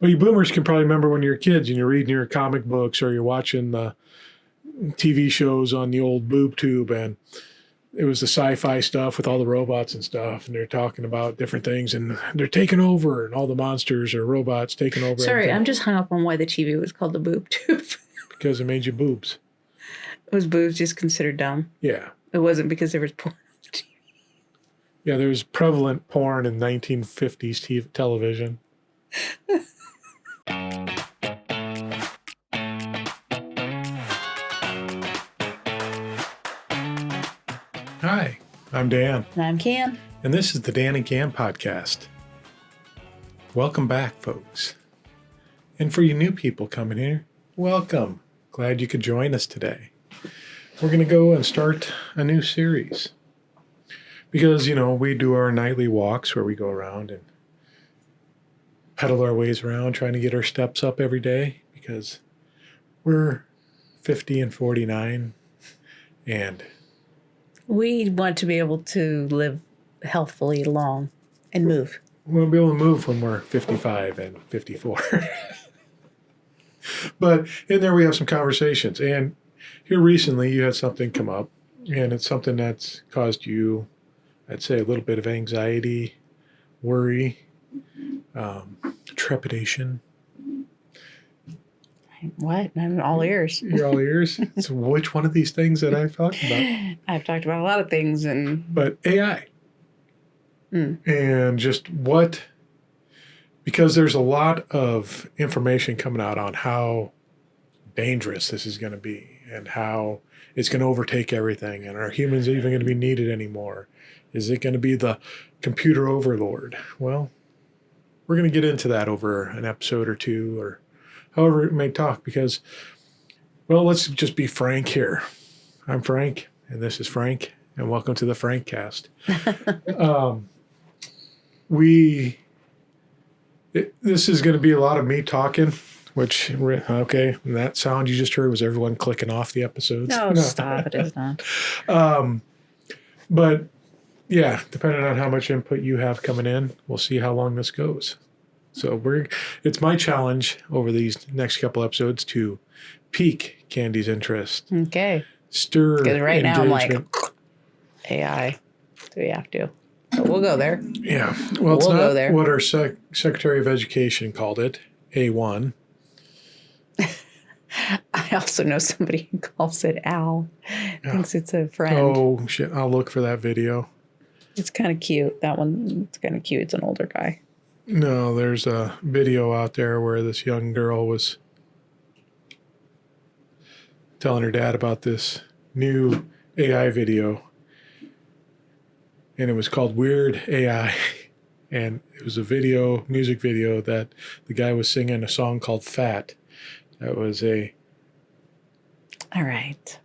Well, you boomers can probably remember when you were kids and you're reading your comic books or you're watching the TV shows on the old boob tube, and it was the sci-fi stuff with all the robots and stuff, and they're talking about different things, and they're taking over, and all the monsters or robots taking over. Sorry, everything. I'm just hung up on why the TV was called the boob tube. Because it made you boobs. Was boobs just considered dumb? Yeah. It wasn't because there was porn on the TV. Yeah, there was prevalent porn in 1950s television. Hi, I'm Dan. And I'm Cam. And this is the Dan and Cam podcast. Welcome back, folks. And for you new people coming here, welcome. Glad you could join us today. We're going to go and start a new series. Because, we do our nightly walks where we go around and pedal our ways around, trying to get our steps up every day. Because we're 50 and 49, and we want to be able to live healthfully long and move. We'll be able to move when we're 55 and 54. But in there we have some conversations. And here recently you had something come up, and it's something that's caused you, I'd say, a little bit of anxiety, worry, trepidation. What? I'm all ears. You're all ears? So which one of these things that I've talked about? I've talked about a lot of things. But AI. And just what, because there's a lot of information coming out on how dangerous this is going to be and how it's going to overtake everything, and are humans even going to be needed anymore? Is it going to be the computer overlord? Well, we're going to get into that over an episode or two, or however it may talk, because, well, let's just be frank here. I'm Frank, and this is Frank, and welcome to the Frank Cast. This is going to be a lot of me talking, which, okay, and that sound you just heard was everyone clicking off the episodes. No, stop. It is not. But, yeah, depending on how much input you have coming in, we'll see how long this goes. So it's my challenge over these next couple episodes to pique Candy's interest. Okay. Stir because right engagement. now I'm like, AI. Do we have to? So we'll go there. Yeah. Well, it's We'll not go there. what our Secretary of Education called it, A1. I also know somebody who calls it Al. Thinks it's a friend. Oh, shit. I'll look for that video. It's kind of cute. That one, it's kind of cute. It's an older guy. No, there's a video out there where this young girl was telling her dad about this new AI video. And it was called Weird AI. And it was a music video that the guy was singing a song called Fat. That was All right.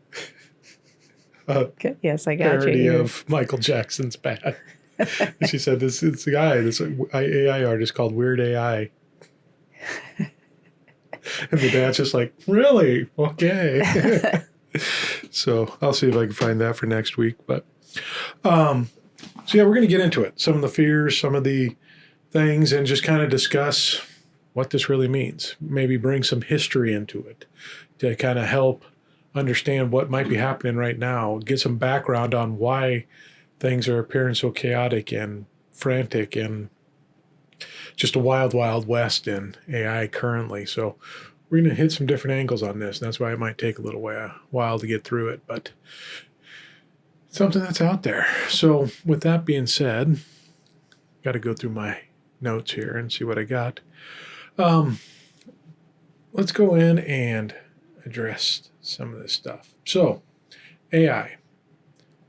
a Yes, I got you. parody Here. of Michael Jackson's Bad. And she said, this AI artist called Weird AI. And the dad's just like, really? Okay. So I'll see if I can find that for next week. But, so yeah, we're going to get into it. Some of the fears, some of the things, and just kind of discuss what this really means. Maybe bring some history into it to kind of help understand what might be happening right now, get some background on why things are appearing so chaotic and frantic and just a wild, wild west in AI currently. So we're going to hit some different angles on this, and that's why it might take a little while to get through it, but something that's out there. So with that being said, got to go through my notes here and see what I got. Let's go in and address some of this stuff. So, AI.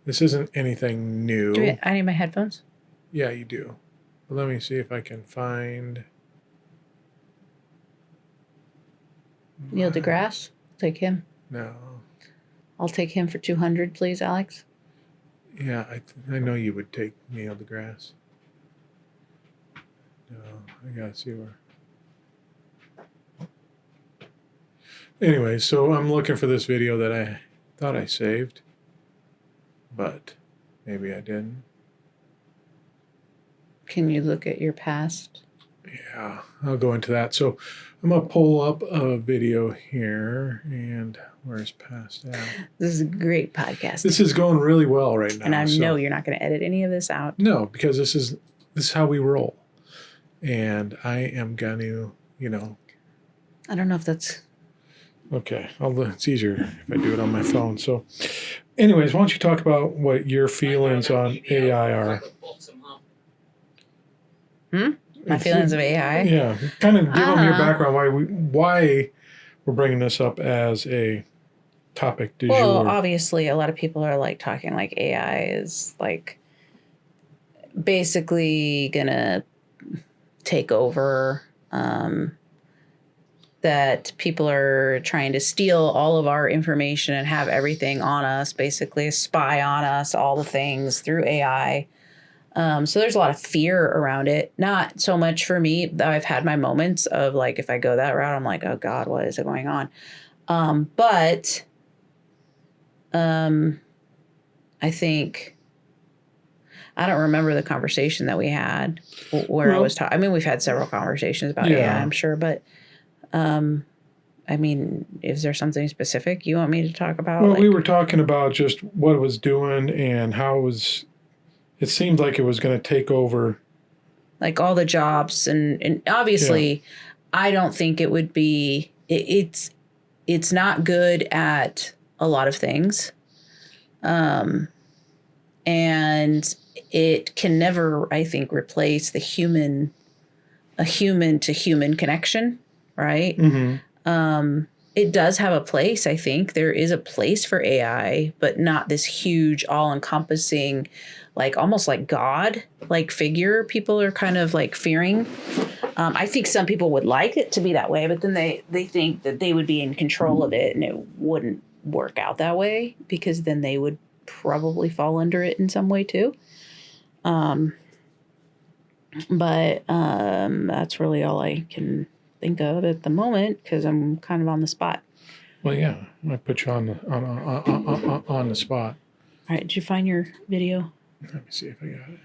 This isn't anything new. I need my headphones. Yeah, you do. But let me see if I can find... Neil deGrasse. Take him. No. I'll take him for 200, please, Alex. Yeah, I know you would take Neil deGrasse. No, I gotta see where... Anyway, so I'm looking for this video that I thought I saved, but maybe I didn't. Can you look at your past? Yeah, I'll go into that. So I'm going to pull up a video here. And where's past that? This is a great podcast. This is going really well right now. And I know you're not going to edit any of this out. No, because this is how we roll. And I am going to, I don't know if that's... Okay, it's easier if I do it on my phone. So anyways, why don't you talk about what your feelings on AI are? My feelings of AI? Yeah, kind of give them your background, why we're bringing this up as a topic du jour. Well, obviously, a lot of people are like talking like AI is like basically gonna take over. That people are trying to steal all of our information and have everything on us, basically spy on us, all the things through AI. So there's a lot of fear around it. Not so much for me. I've had my moments of like, if I go that route, I'm like, oh God, what is going on? But I think, I don't remember the conversation that we had where I was talking. I mean, we've had several conversations about AI, I'm sure, but I mean, is there something specific you want me to talk about? Well, we were talking about just what it was doing and how it seemed like it was going to take over. Like all the jobs. And obviously, I don't think it would be, it's not good at a lot of things. And it can never, I think, replace a human to human connection. Right. Mm-hmm. It does have a place. I think there is a place for AI, but not this huge, all encompassing, like almost like God like figure people are kind of like fearing. I think some people would like it to be that way, but then they think that they would be in control of it and it wouldn't work out that way because then they would probably fall under it in some way too. But that's really all I can think of at the moment because I'm kind of on the spot. Well, yeah, I put you on the spot. All right, did you find your video? Let me see if I got it.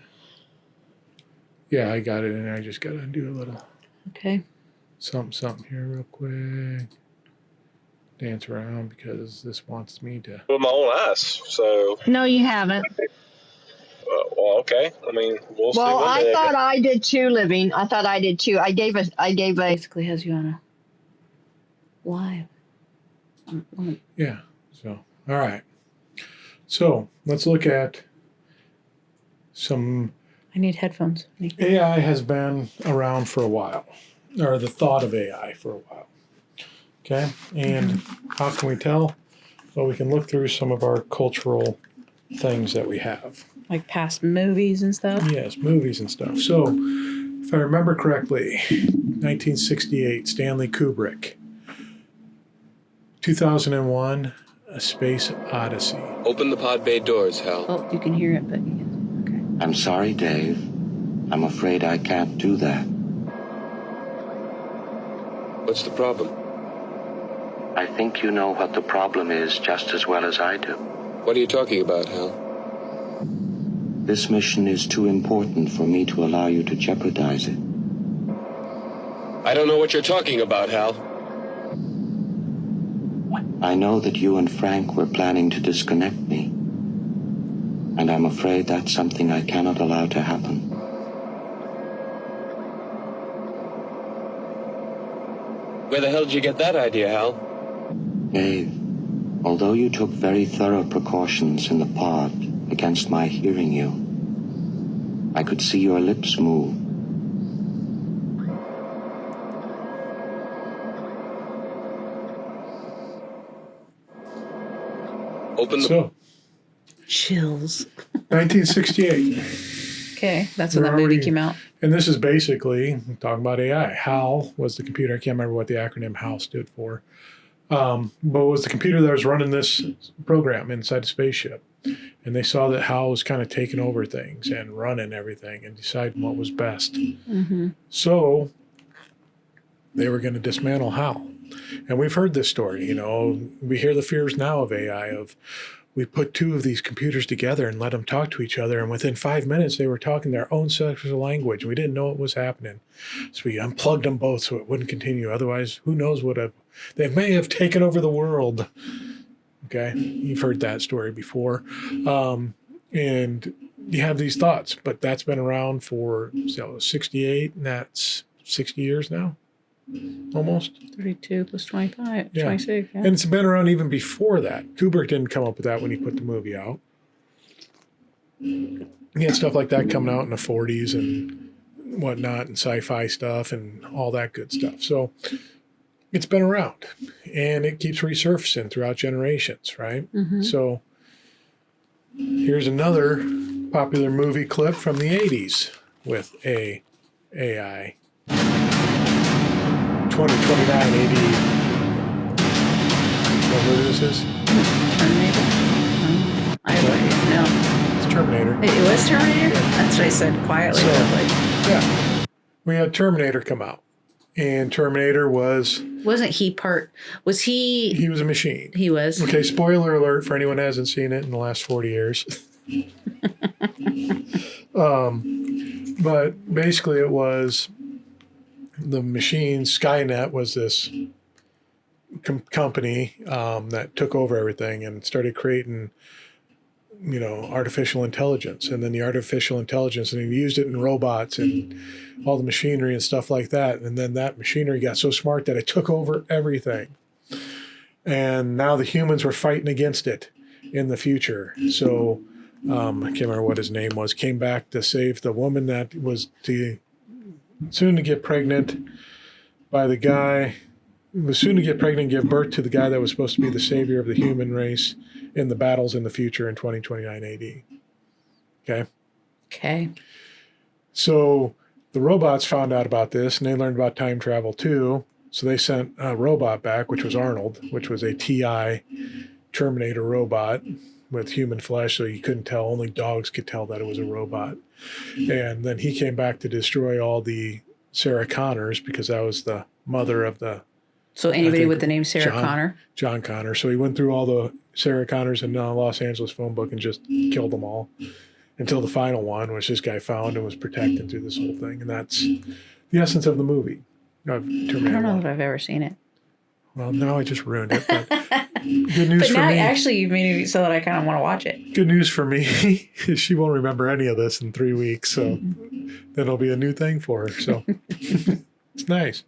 Yeah, I got it, and I just got to do a little something here real quick. Dance around because this wants me to. With my own eyes, so. No, you haven't. Well, okay. I mean, we'll see. Well, I thought I did too, Living. I thought I did too. I gave a. Basically has you on a live. Yeah. So, all right. So let's look at some. I need headphones. AI has been around for a while, or the thought of AI for a while. Okay. And how can we tell? Well, we can look through some of our cultural things that we have. Like past movies and stuff? Yes, movies and stuff. So, if I remember correctly, 1968, Stanley Kubrick. 2001, A Space Odyssey. Open the pod bay doors, Hal. Oh, you can hear it, but okay. I'm sorry, Dave. I'm afraid I can't do that. What's the problem? I think you know what the problem is just as well as I do. What are you talking about, Hal? This mission is too important for me to allow you to jeopardize it. I don't know what you're talking about, Hal. I know that you and Frank were planning to disconnect me. And I'm afraid that's something I cannot allow to happen. Where the hell did you get that idea, Hal? Dave, although you took very thorough precautions in the pod against my hearing you, I could see your lips move. Open the... So, chills. 1968. Okay, that's when that movie came out. And this is basically talking about AI. HAL was the computer. I can't remember what the acronym HAL stood for. But it was the computer that was running this program inside the spaceship. And they saw that HAL was kind of taking over things and running everything and deciding what was best. Mm-hmm. So they were going to dismantle HAL. And we've heard this story, we hear the fears now of AI of, we put two of these computers together and let them talk to each other. And within 5 minutes, they were talking their own sexual language. We didn't know what was happening. So we unplugged them both so it wouldn't continue. Otherwise, who knows they may have taken over the world. Okay. You've heard that story before. And you have these thoughts, but that's been around for 68, and that's 60 years now. Almost 32 plus 25, Yeah. 26. Yeah. And it's been around even before that. Kubrick didn't come up with that when he put the movie out. He had stuff like that coming out in the 40s and whatnot, and sci-fi stuff and all that good stuff. So it's been around, and it keeps resurfacing throughout generations, right? So here's another popular movie clip from the 80s with AI. 2029 AD. Know who this is? Terminator? I have no idea. No. It's Terminator. It was Terminator? That's what I said quietly. So- but like, Yeah. We had Terminator come out. And Terminator was wasn't he part? Was he? he was a machine. He was. Okay, spoiler alert for anyone who hasn't seen it in the last 40 years. But basically it was the machine. Skynet was this company that took over everything and started creating, artificial intelligence. And then the artificial intelligence, and he used it in robots and all the machinery and stuff like that. And then that machinery got so smart that it took over everything. And now the humans were fighting against it in the future. So I can't remember what his name was, came back to save the woman that was soon to get pregnant by the guy, was soon to get pregnant and give birth to the guy that was supposed to be the savior of the human race in the battles in the future in 2029 AD. Okay. Okay. So the robots found out about this, and they learned about time travel too. So they sent a robot back, which was Arnold, which was a TI Terminator robot with human flesh, so you couldn't tell. Only dogs could tell that it was a robot. And then he came back to destroy all the Sarah Connors, because that was the mother of the So anybody think with the name Sarah Connor? John Connor. So he went through all the Sarah Connors in Los Angeles phone book and just killed them all until the final one, which this guy found and was protecting through this whole thing. And that's the essence of the movie. Of Terminator I don't know 1. if I've ever seen it. Well, now I just ruined it. But good news But for now, me. actually, you've made it so that I kind of want to watch it. Good news for me is she won't remember any of this in 3 weeks. So then it'll be a new thing for her. So it's nice.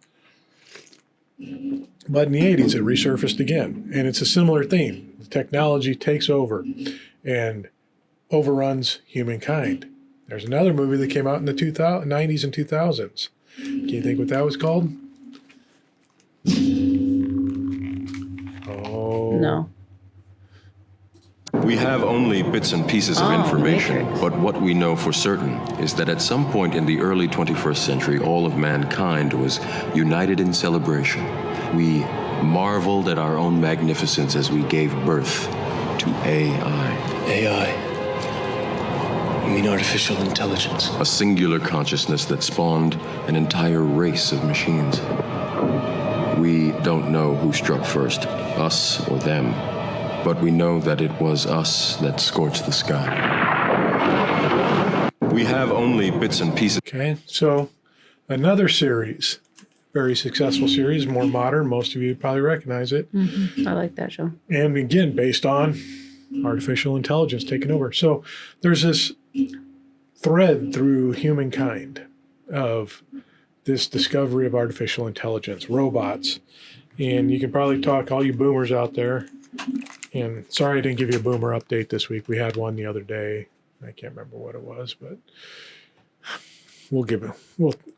But in the 80s, it resurfaced again. And it's a similar theme. The technology takes over and overruns humankind. There's another movie that came out in the 90s and 2000s. Can you think what that was called? Oh. No. We have only bits and pieces of Oh, information, Matrix. but what we know for certain is that at some point in the early 21st century, all of mankind was united in celebration. We marveled at our own magnificence as we gave birth to AI. AI. You mean artificial intelligence? A singular consciousness that spawned an entire race of machines. We don't know who struck first, us or them, but we know that it was us that scorched the sky. We have only bits and pieces. Okay, so another series, very successful series, more modern. Most of you probably recognize it. I like that show. And again, based on artificial intelligence taking over. So there's this thread through humankind of this discovery of artificial intelligence, robots. And you can probably talk, all you boomers out there. And sorry I didn't give you a boomer update this week. We had one the other day. I can't remember what it was, but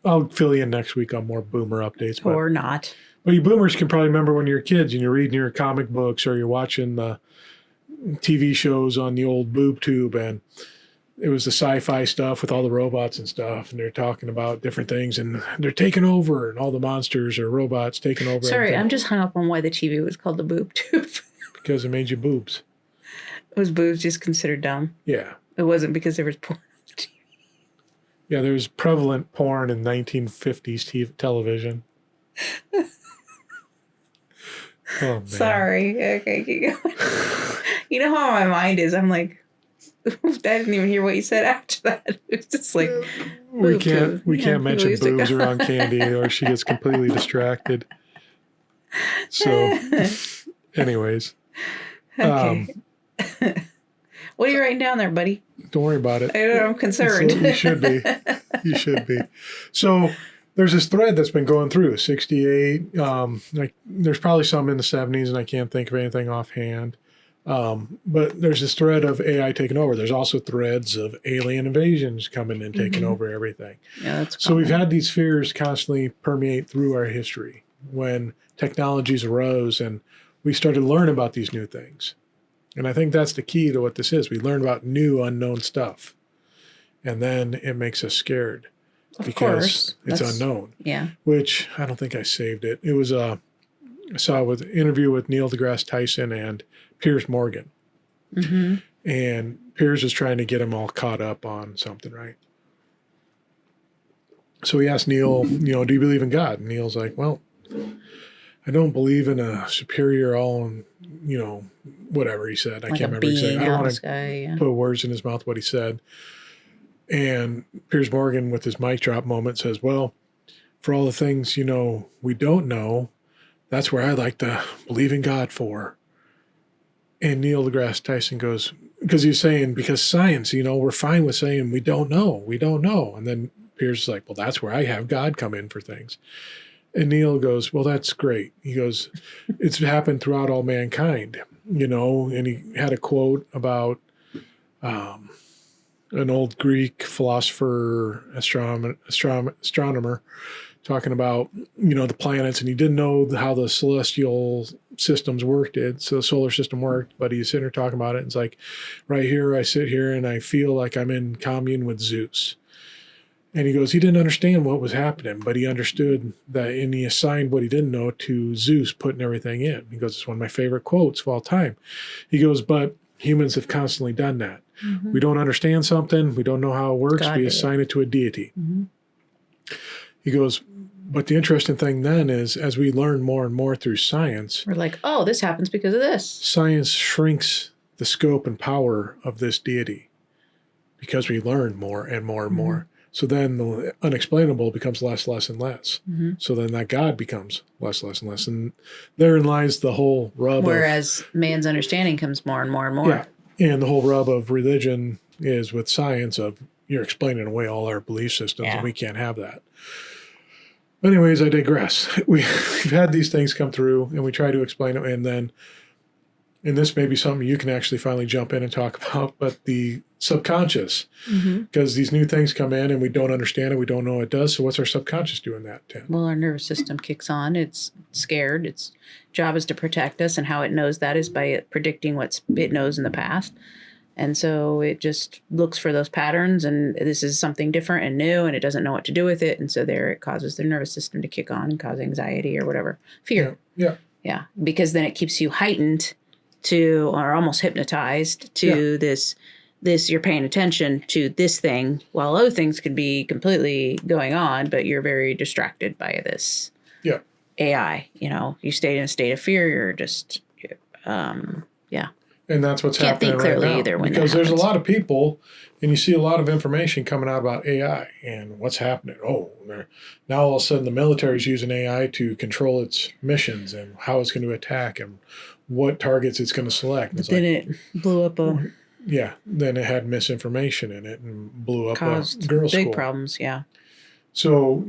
I'll fill you in next week on more boomer updates. But, Or not. you boomers can probably remember when you were kids and you're reading your comic books or you're watching the TV shows on the old boob tube, and it was the sci-fi stuff with all the robots and stuff, and they're talking about different things, and they're taking over, and all the monsters or robots taking over. Sorry, everything I'm just hung up on why the TV was called the boob tube. because it made you boobs. Was boobs just considered dumb? Yeah. It wasn't because there was porn on the TV. Yeah, there's prevalent porn in 1950s television. Oh, man. Sorry. Okay, keep going. You know how my mind is. I'm like, I didn't even hear what you said after that. It's just like, We boob can't tube. Yeah, mention people used to boobs go- around Candy or she gets completely distracted. So, anyways, Okay. What are you writing down there, buddy? don't worry about it. I know, I'm concerned. So you should be. You should be. So there's this thread that's been going through 68. Like there's probably some in the 70s, and I can't think of anything offhand. But there's this thread of AI taking over. There's also threads of alien invasions coming and taking over everything. Yeah, that's So we've common. had these fears constantly permeate through our history when technologies arose and we started to learn about these new things. And I think that's the key to what this is. We learn about new unknown stuff. And then it makes us scared Of because course. it's That's- unknown, Yeah. which I don't think I saved it. It was I saw with an interview with Neil deGrasse Tyson and Piers Morgan. Mm-hmm. And Piers was trying to get him all caught up on something, right? So he asked Neil, do you believe in God? And Neil's like, well, I don't believe in a superior all, whatever he said. I Like can't a remember exactly. being I don't out want the sky. Yeah. put words in his mouth what he said. And Piers Morgan, with his mic drop moment, says, well, for all the things, we don't know, that's where I like to believe in God for. And Neil deGrasse Tyson goes, because he's saying, because science, we're fine with saying we don't know. And then Piers is like, well, that's where I have God come in for things. And Neil goes, well, that's great. He goes, it's happened throughout all mankind, and he had a quote about an old Greek philosopher, astronomer, talking about, the planets, and he didn't know how the celestial systems worked. So the solar system worked, but he's sitting there talking about it. And it's like, right here, I sit here and I feel like I'm in commune with Zeus. And he goes, he didn't understand what was happening, but he understood that, and he assigned what he didn't know to Zeus putting everything in. He goes, it's one of my favorite quotes of all time. He goes, but humans have constantly done that. Mm-hmm. We don't understand something. We don't know how it works. God We did assign it to a deity. Mm-hmm. He goes, but the interesting thing then is as we learn more and more through science, We're like, oh, this happens because of this. science shrinks the scope and power of this deity because we learn more and more and more. So then the unexplainable becomes less, and less. Mm-hmm. So then that God becomes less, and less. And therein lies the whole rub Whereas man's understanding comes more and more and more. yeah. And the whole rub of religion is with science of you're explaining away all our belief systems Yeah. and we can't have that. Anyways, I digress. We've had these things come through and we try to explain it. And this may be something you can actually finally jump in and talk about, but the subconscious, because these new things come in and we don't understand it. We don't know what it does. So what's our subconscious doing that, Tim? Well, our nervous system kicks on. It's scared. Its job is to protect us, and how it knows that is by it predicting what it knows in the past. And so it just looks for those patterns, and this is something different and new, and it doesn't know what to do with it. And so there it causes the nervous system to kick on and cause anxiety or whatever. Fear. Yeah. Yeah. Because then it keeps you heightened to, or almost hypnotized to this you're paying attention to this thing while other things could be completely going on, but you're very distracted by this AI. You stay in a state of fear. You're just, And that's what's Can't happening think clearly right now. either when that because there's a happens. lot of people, and you see a lot of information coming out about AI and what's happening. Now all of a sudden the military is using AI to control its missions and how it's going to attack and what targets it's going to select. And But it's then like, it blew up then it had misinformation in it and blew up a caused girls' big school. problems. Yeah. So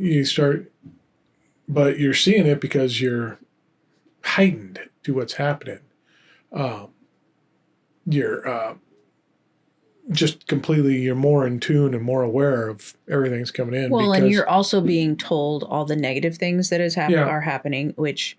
but you're seeing it because you're heightened to what's happening. You're you're more in tune and more aware of everything's coming in. Well, because, and you're also being told all the negative things that are happening, which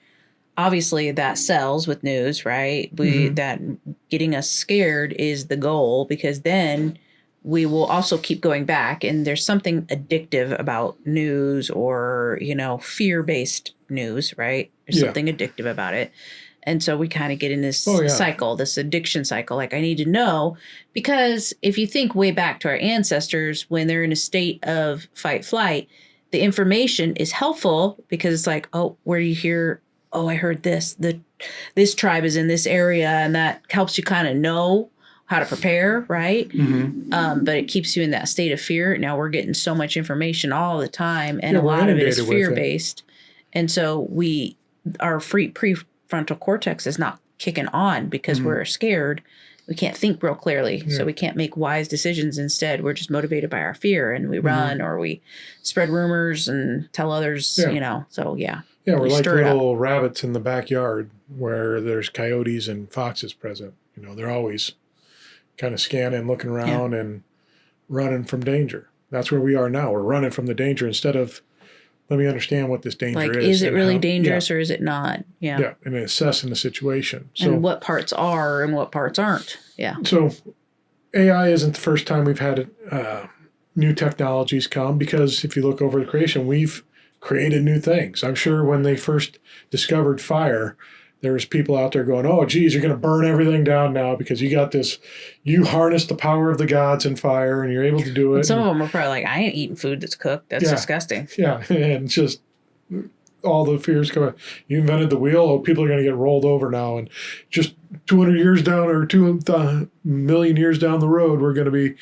obviously that sells with news, right? That getting us scared is the goal, because then we will also keep going back. And there's something addictive about news or, fear-based news, right? There's something addictive about it. And so we kind of get in this cycle, this addiction cycle. Like, I need to know, because if you think way back to our ancestors, when they're in a state of fight flight, the information is helpful because it's like, oh, where do you hear? Oh, I heard this. The this tribe is in this area, and that helps you kind of know how to prepare, right? But it keeps you in that state of fear. Now we're getting so much information all the time, and Yeah, a we're lot of it is inundated with it. fear-based. And so our prefrontal cortex is not kicking on because we're scared. We can't think real clearly, so we can't make wise decisions. Instead, we're just motivated by our fear, and we run or we spread rumors and tell others, Yeah. you know. So Yeah, we're we like stir it up. little rabbits in the backyard where there's coyotes and foxes present. You know, they're always kind of scanning, looking around, and running from danger. That's where we are now. We're running from the danger instead of, let me understand what this danger Like, is. is it and really how- dangerous or is it not? Yeah. Yeah, and assessing the situation. So, And what parts are and what parts aren't. Yeah. so AI isn't the first time we've had new technologies come, because if you look over the creation, we've created new things. I'm sure when they first discovered fire, there's people out there going, oh, geez, you're going to burn everything down now because you got this, you harness the power of the gods in fire and you're able to do it. And some of them are probably like, I ain't eating food that's cooked. That's disgusting. Yeah, and just all the fears coming. You invented the wheel. Oh, people are going to get rolled over now, and just 200 years down or 2 million years down the road, we're going to be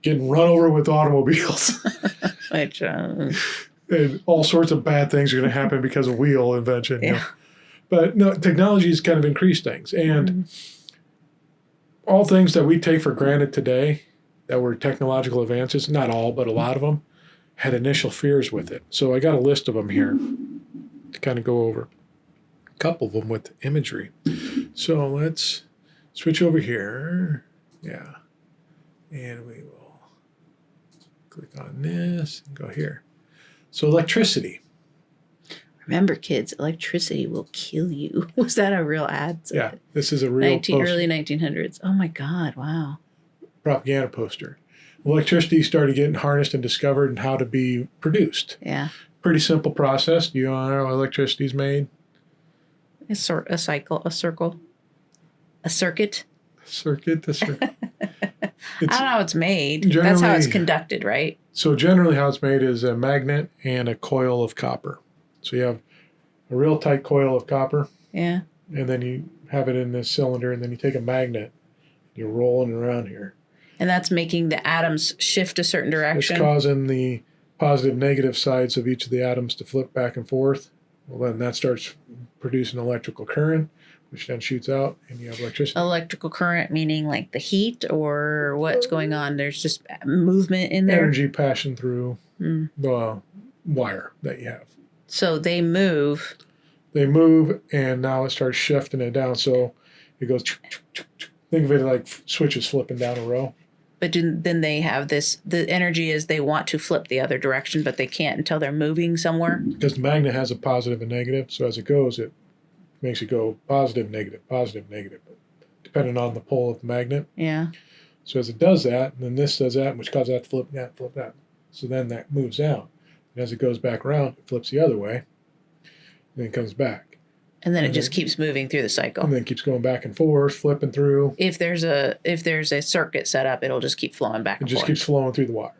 getting run over with automobiles, Which, and all sorts of bad things are going to happen because of wheel invention. You know? But no, technology has kind of increased things, and all things that we take for granted today that were technological advances, not all, but a lot of them, had initial fears with it. So I got a list of them here to kind of go over. A couple of them with imagery. So let's switch over here. Yeah. And we will click on this and go here. So electricity. remember, kids, electricity will kill you. Was that a real ad? Yeah, this is a real early 1900s. Oh my God! Wow. Propaganda poster. Electricity started getting harnessed and discovered and how to be produced. Yeah. Pretty simple process. Do you know how electricity is made? A circle, a circuit. Circuit. I don't know how it's made. That's how it's conducted, right? So generally how it's made is a magnet and a coil of copper. So you have a real tight coil of copper. Yeah. And then you have it in this cylinder, and then you take a magnet, you're rolling around here. And that's making the atoms shift a certain direction. It's causing the positive, negative sides of each of the atoms to flip back and forth. Well, then that starts producing electrical current, which then shoots out, and you have electricity. Electrical current meaning like the heat or what's going on? There's just movement in there. Energy passing through the wire that you have. So they move. They move, and now it starts shifting it down. So it goes, think of it like switches flipping down a row. But then they have this, the energy is they want to flip the other direction, but they can't until they're moving somewhere. Because the magnet has a positive and negative. So as it goes, it makes it go positive, negative, depending on the pole of the magnet. Yeah. So as it does that, then this does that, which causes that to flip that. So then that moves out. And as it goes back around, it flips the other way, and then comes back. And then it just keeps moving through the cycle. And then it keeps going back and forth, flipping through. If there's a circuit set up, it'll just keep flowing back and It just forth. keeps flowing through the wire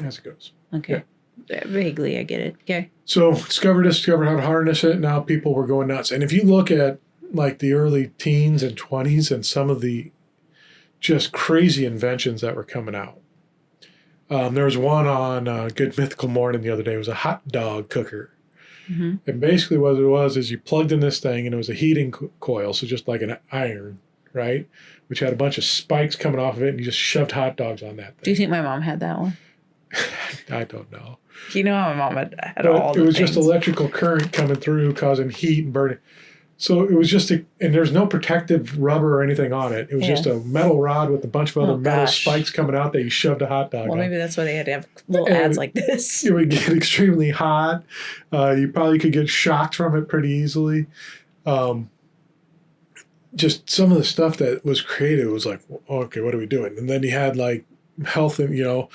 as it goes. Okay. Vaguely, I get it. Okay. So discovered how to harness it. Now people were going nuts. And if you look at like the early teens and 20s and some of the just crazy inventions that were coming out. There was one on Good Mythical Morning the other day. It was a hot dog cooker. Mm-hmm. And basically what it was is you plugged in this thing, and it was a heating coil, so just like an iron, right? Which had a bunch of spikes coming off of it, and you just shoved hot dogs on that thing. Do you think my mom had that one? I don't know. You know how my mom had But all the it was things. just electrical current coming through, causing heat and burning. So it was just and there's no protective rubber or anything on it. It was just a metal rod with a bunch of other metal spikes coming out that you shoved a hot dog on. Well, maybe that's why they had to have little ads like this. It would get extremely hot. You probably could get shocked from it pretty easily. Just some of the stuff that was created was like, okay, what are we doing? And then you had like health and,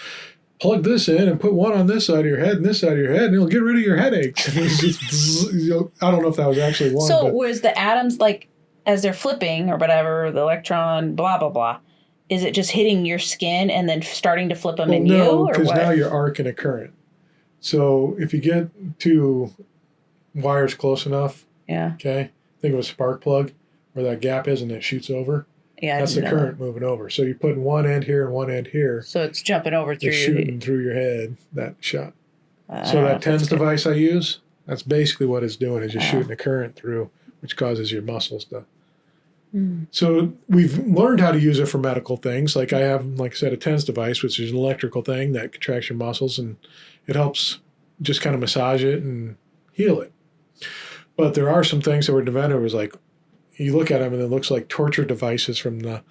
plug this in and put one on this side of your head and this side of your head, and it'll get rid of your headaches. And it was just, I don't know if that was actually one. So but was the atoms like, as they're flipping or whatever, the electron, blah, blah, blah, is it just hitting your skin and then starting to flip them in you? No, Or because what? now you're arcing a current. So if you get two wires close enough, Yeah. okay, think of a spark plug where that gap is and it shoots over. Yeah, That's the current moving over. So you're putting one end here and one end here. So it's jumping over through It's your shooting through your head, that shot. I don't So know that if that's TENS good. device I use, that's basically what it's doing, is just Oh. shooting a current through, which causes your muscles to. Mm. So we've learned how to use it for medical things. Like I have, like I said, a TENS device, which is an electrical thing that contracts your muscles, and it helps just kind of massage it and heal it. But there are some things that were invented. It was like, you look at them and it looks like torture devices from the,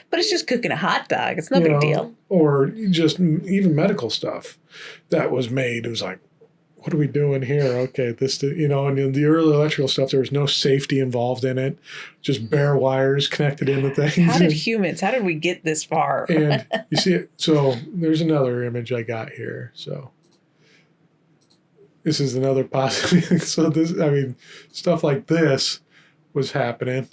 But it's just cooking a hot dog. It's no you big know, deal. or just even medical stuff that was made. It was like, what are we doing here? Okay, and in the early electrical stuff, there was no safety involved in it, just bare wires connected into things. How did we get this far? And you see it. So there's another image I got here. So this is another positive. So stuff like this was happening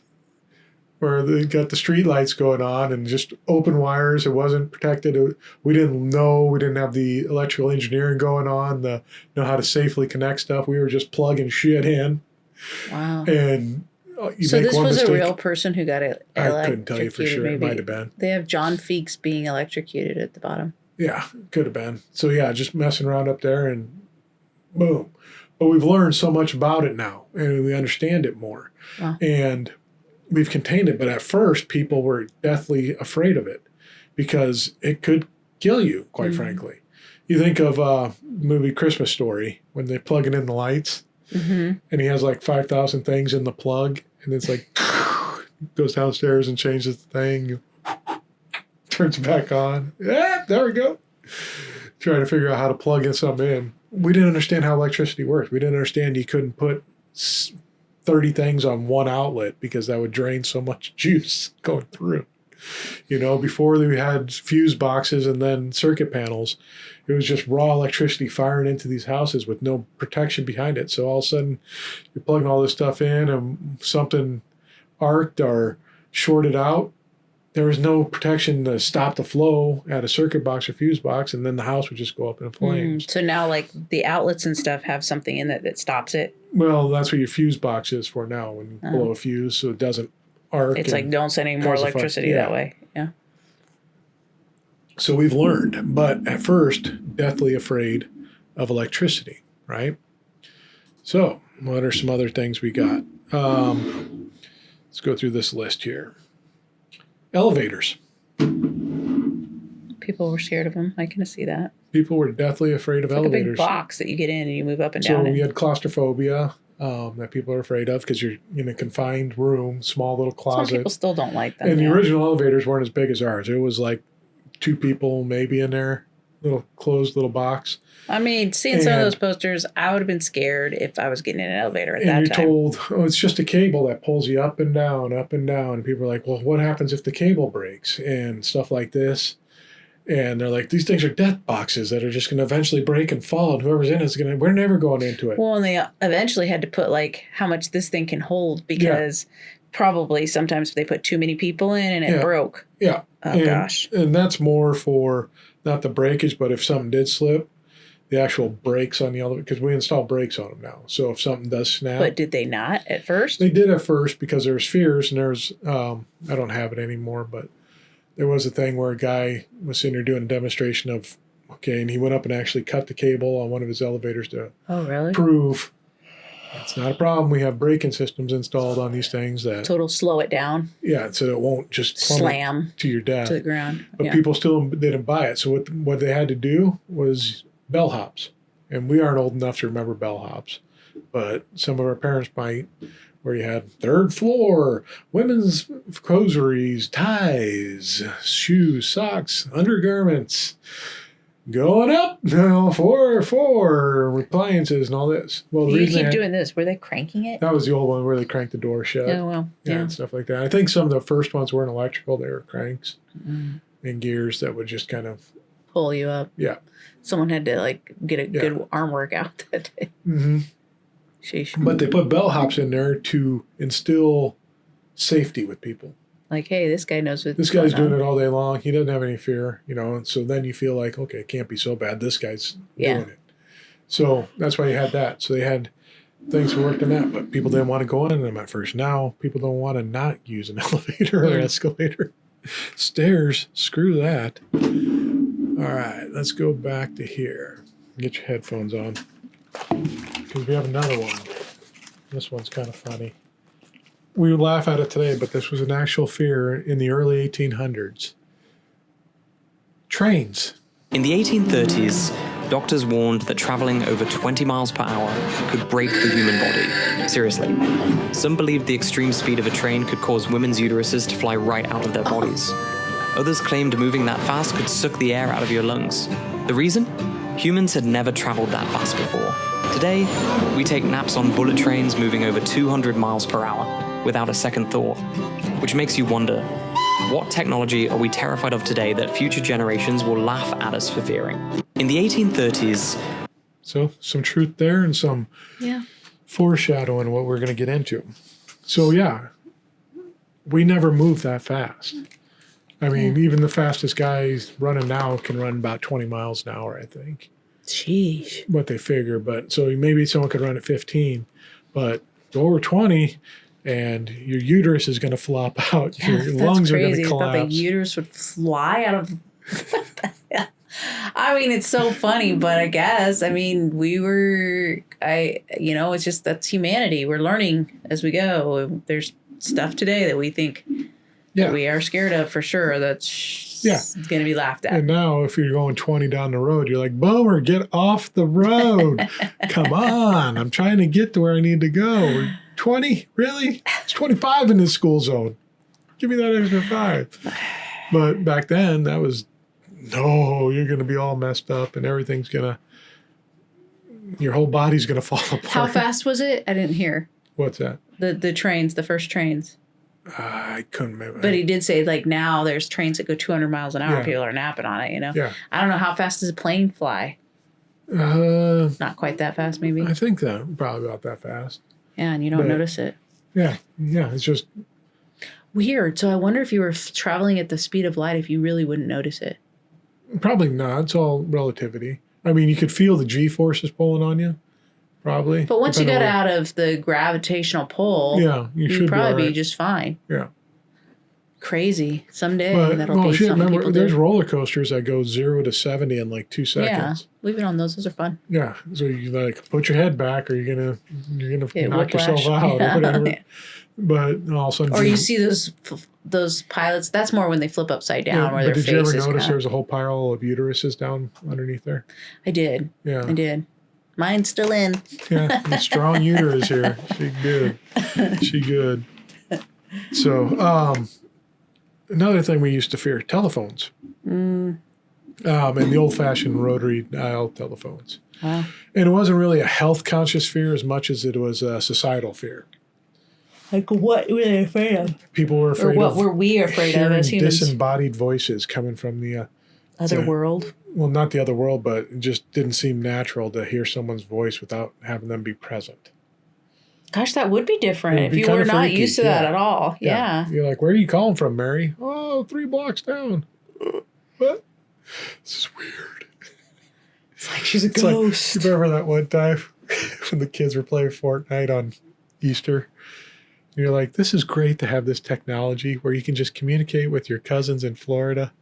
where they got the street lights going on and just open wires. It wasn't protected. We didn't know. We didn't have the electrical engineering going on, know how to safely connect stuff. We were just plugging shit in. Wow. And So this was a real person who got electrocuted. I couldn't tell you for sure. Maybe. It might have been. They have John Feeks being electrocuted at the bottom. Yeah, could have been. So yeah, just messing around up there and boom. But we've learned so much about it now and we understand it more. Wow. And we've contained it. But at first, people were deathly afraid of it because it could kill you, quite frankly. You think of movie Christmas Story when they're plugging in the lights and he has like 5,000 things in the plug and it's like goes downstairs and changes the thing, turns it back on. Yeah, there we go. Trying to figure out how to plug in something in. We didn't understand how electricity works. We didn't understand you couldn't put 30 things on one outlet because that would drain so much juice going through. Before we had fuse boxes and then circuit panels, it was just raw electricity firing into these houses with no protection behind it. So all of a sudden, you're plugging all this stuff in and something arced or shorted out. There was no protection to stop the flow at a circuit box or fuse box, and then the house would just go up in flames. So now, like, the outlets and stuff have something in it that stops it. Well, that's what your fuse box is for now, when you blow a fuse so it doesn't arc. It's like, don't send any more cause a fire. electricity that way. Yeah. So we've learned, but at first, deathly afraid of electricity, right? So what are some other things we got? Let's go through this list here. Elevators. People were scared of them. I can see that. People were deathly afraid of It's like a big elevators. box that you get in and you move up and So down. we had claustrophobia that people are afraid of because you're in a confined room, small little Some closet. people still don't like them. And the yeah. original elevators weren't as big as ours. It was like 2 people maybe in there, little closed little box. I mean, seeing some of And- those posters, I would have been scared if I was getting in an elevator at And that you're time. told, oh, it's just a cable that pulls you up and down, up and down. And people are like, well, what happens if the cable breaks and stuff like this? And they're like, these things are death boxes that are just going to eventually break and fall. And whoever's in it is going to, we're never going into it. Well, and they eventually had to put like how much this thing can hold because probably sometimes they put too many people in and it Yeah. broke. Yeah. Oh, gosh. And that's more for not the breakage, but if something did slip, the actual brakes on the elevator, because we install brakes on them now. So if something does snap. But did they not at first? They did at first because there was fears, and there's I don't have it anymore, but there was a thing where a guy was sitting there doing a demonstration of and he went up and actually cut the cable on one of his elevators to Oh, really? prove it's not a problem. We have braking systems installed on these things that So it'll slow it down, so it won't just plummet slam to your death. to the ground. But Yeah. people still didn't buy it. So what they had to do was bellhops. And we aren't old enough to remember bellhops. But some of our parents might, where you had 3rd floor, women's hosieries, ties, shoes, socks, undergarments, going up, 4, appliances and all this. Well, the You reason they keep had- doing this. Were they cranking it? that was the old one where they cranked the door shut. Oh, well, yeah. And stuff like that. I think some of the first ones weren't electrical; they were cranks Mm. and gears that would just kind of Pull you up. yeah. Someone had to like get a Yeah. good arm workout that day. Mm-hmm. Sheesh. But they put bellhops in there to instill safety with people. Like, hey, this guy knows what This guy's doing it all day long. He doesn't have any fear, and so then you feel like, okay, it can't be so bad. This guy's Yeah. doing it. So that's why you had that. So they had things worked in that, but people didn't want to go in them at first. Now people don't want to not use an elevator or escalator. Stairs, screw that. All right, let's go back to here. Get your headphones on because we have another one. This one's kind of funny. We would laugh at it today, but this was an actual fear in the early 1800s. Trains. In the 1830s, doctors warned that traveling over 20 miles per hour could break the human body. Seriously. Some believed the extreme speed of a train could cause women's uteruses to fly right out of their bodies. Others claimed moving that fast could suck the air out of your lungs. The reason? Humans had never traveled that fast before. Today, we take naps on bullet trains moving over 200 miles per hour without a second thought, which makes you wonder, what technology are we terrified of today that future generations will laugh at us for fearing? In the 1830s... So, some truth there and some foreshadowing what we're going to get into. So, yeah, we never moved that fast. I mean, even the fastest guys running now can run about 20 miles an hour, I think. Sheesh. What they figure. But so maybe someone could run at 15, but go over 20 and your uterus is going to flop out. Your lungs are going to collapse. I thought the uterus would fly out of... I mean, it's so funny, but I guess, I mean, it's just, that's humanity. We're learning as we go. There's stuff today that we think that we are scared of for sure. That's going to be laughed at. And now if you're going 20 down the road, you're like, Boomer, get off the road. Come on. I'm trying to get to where I need to go. 20? Really? It's 25 in this school zone. Give me that extra 5. But back then, that was, no, you're going to be all messed up and everything's going to, your whole body's going to fall apart. How fast was it? I didn't hear. What's that? The trains, the first trains. I couldn't remember. But he did say, like, now there's trains that go 200 miles an hour. People are napping on it, you know? Yeah. I don't know, how fast does a plane fly? Not quite that fast, maybe? I think that probably about that fast. Yeah, and you don't notice it. Yeah, it's just... Weird. So I wonder if you were traveling at the speed of light, if you really wouldn't notice it. Probably not. It's all relativity. I mean, you could feel the G-forces pulling on you. Probably. But once you got out of the gravitational pull, you'd probably be just fine. Yeah. Crazy. Someday that'll be something remember, people there's do. roller coasters that go 0 to 70 in like 2 seconds. Yeah, we've been on those. Those are fun. Yeah. So you like put your head back, or you're gonna knock whiplash. yourself out or whatever. But all of a sudden, or you see those pilots. That's more when they flip upside down, where their face is. Did you ever notice there's a whole pile of uteruses down underneath there? I did. Yeah, I did. Mine's still in. Yeah, the strong uterus here. She good. So, another thing we used to fear, telephones. And the old-fashioned rotary dial telephones. Wow. And it wasn't really a health-conscious fear as much as it was a societal fear. Like, what were they afraid of? People were afraid of... Or what were we afraid of as humans? Disembodied voices coming from the... other world? Well, not the other world, but it just didn't seem natural to hear someone's voice without having them be present. Gosh, that would be different if you were not freaky. Used to that at all. Yeah. You're like, where are you calling from, Mary? Oh, 3 blocks down. What? This is weird. It's like she's a ghost. Like, you remember that one time when the kids were playing Fortnite on Easter? And you're like, this is great to have this technology where you can just communicate with your cousins in Florida.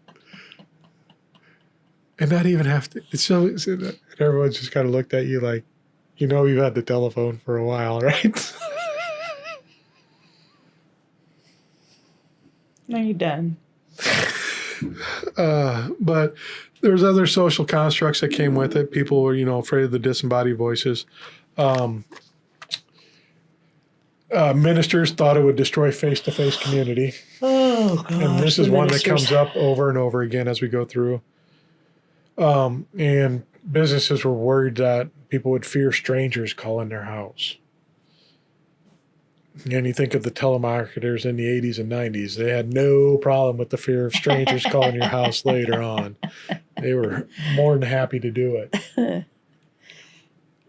And not even have to. It's so everyone's just kind of looked at you like, you've had the telephone for a while, right? Are you done? But there's other social constructs that came with it. People were, afraid of the disembodied voices. Ministers thought it would destroy face-to-face community. Oh, God. And this is one that comes up over and over again as we go through. And businesses were worried that people would fear strangers calling their house. And you think of the telemarketers in the 80s and 90s. They had no problem with the fear of strangers calling your house later on. They were more than happy to do it.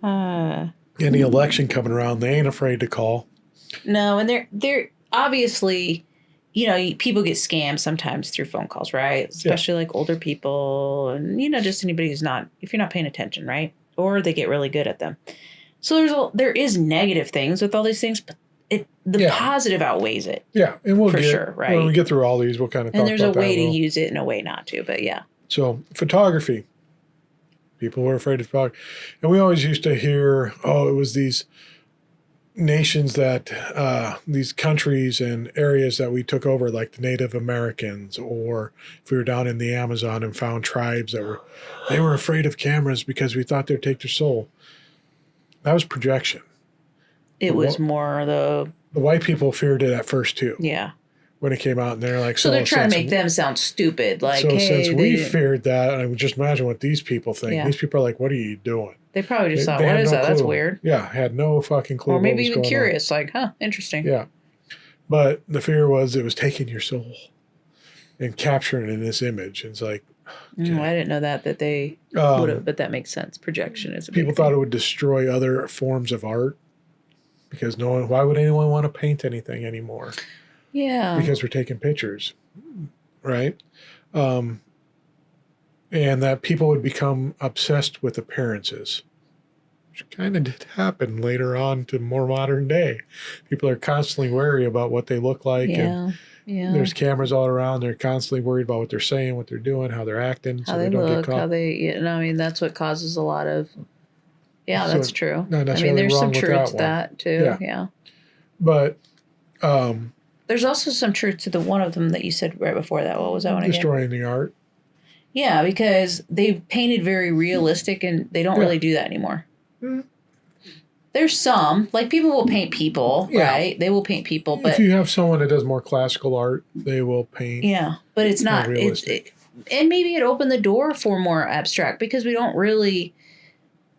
Any election coming around, they ain't afraid to call. No, and they're obviously... people get scammed sometimes through phone calls, right? Especially like older people and, just anybody who's if you're not paying attention, right? Or they get really good at them. So there is negative things with all these things, but the Yeah. positive outweighs it. Yeah, and we'll For get sure, right. when we get through all these, we'll kind of talk And there's a about way that to little. use it and a way not to, but yeah. So photography, people were afraid of photography, and we always used to hear, oh, it was these nations that these countries and areas that we took over, like the Native Americans, or if we were down in the Amazon and found tribes that were afraid of cameras because we thought they'd take their soul. That was projection. It was more The white people feared it at first too. yeah. When it came out, and they're like, So they're trying to since- make them sound stupid. Like, so hey, since we they, feared that, I would just imagine what these people think. Yeah. These people are like, what are you doing? they probably just thought, They what had is no that? That's clue. weird. Yeah, had no fucking clue. Or what maybe was even going on. curious, like, huh, interesting. Yeah. But the fear was it was taking your soul and capturing it in this image. It's like, I didn't know that they would have, but that makes sense. Projection is a big people thought it would destroy other forms of art because why would anyone want to paint anything anymore? Yeah. Because we're taking pictures, right? And that people would become obsessed with appearances, which kind of did happen later on to more modern day. People are constantly wary about what they look like, and there's cameras all around. They're constantly worried about what they're saying, what they're doing, how they're acting, How so they they don't look, get caught. how they, I mean, that's what causes a lot of, So, that's true. not I mean, necessarily there's wrong some with truth that to one. that too. Yeah. But There's also some truth to the one of them that you said right before that. What was that one again? destroying the art. Yeah, because they painted very realistic and they don't Yeah. really do that anymore. Mm. There's some, like people will paint people, Yeah. right? They will paint people, but If you have someone that does more classical art, they will paint. yeah, but it's More not. realistic. And maybe it opened the door for more abstract because we don't really,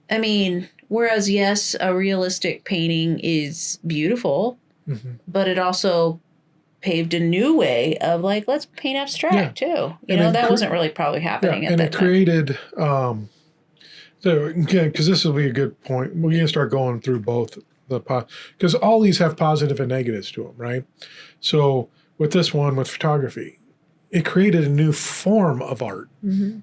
I mean, whereas yes, a realistic painting is beautiful, Mhm. but it also paved a new way of like, let's paint abstract too. You And know, it that cre- wasn't really probably happening at and that it time. created so again, because this will be a good point, we're going to start going through both because all these have positive and negatives to them, right? So with this one, with photography, it created a new form of art. Mm-hmm.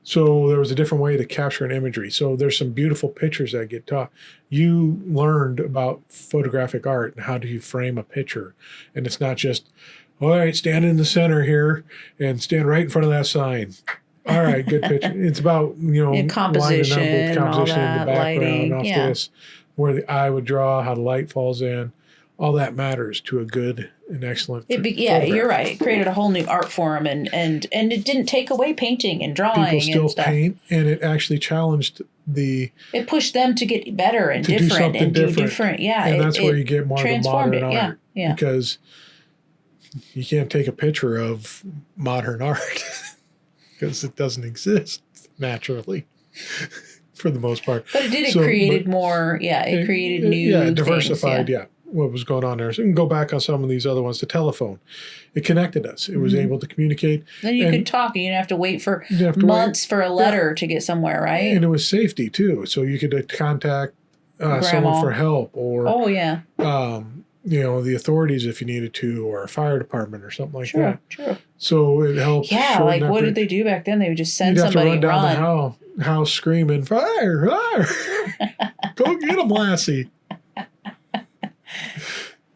So there was a different way to capture an imagery. So there's some beautiful pictures that get taught. You learned about photographic art and how do you frame a picture. And it's not just, all right, stand in the center here and stand right in front of that sign. All right, good picture. It's about, And composition, lining up with composition all in the that, background, lighting, off yeah. this, where the eye would draw, how the light falls in. All that matters to a good and excellent Yeah, photograph. you're right. It created a whole new art form, and it didn't take away painting and drawing People still and stuff. paint, and it actually challenged the It pushed them to get better and to do different something and do different. different. Yeah, and that's where it you get more of the transformed modern it. art. Yeah. Because you can't take a picture of modern art because it doesn't exist naturally for the most part. But it did. It So, created but- more. Yeah, it created new. Yeah, things, diversified. Yeah. What was going on there? So we can go back on some of these other ones. The telephone, it connected us. It was Mm-hmm. able to communicate. Then you and could talk, and you didn't have to wait for you didn't have to months for a letter to get somewhere, right? And it was safety too. So you could contact someone Grandma. for help, or Oh yeah, the authorities if you needed to, or a fire department or something like true, that. true. So it helped. Yeah, shorten like that what period. did they do back then? They would just send You'd have to somebody run and down run. the house screaming, fire, fire. Go get them, Lassie.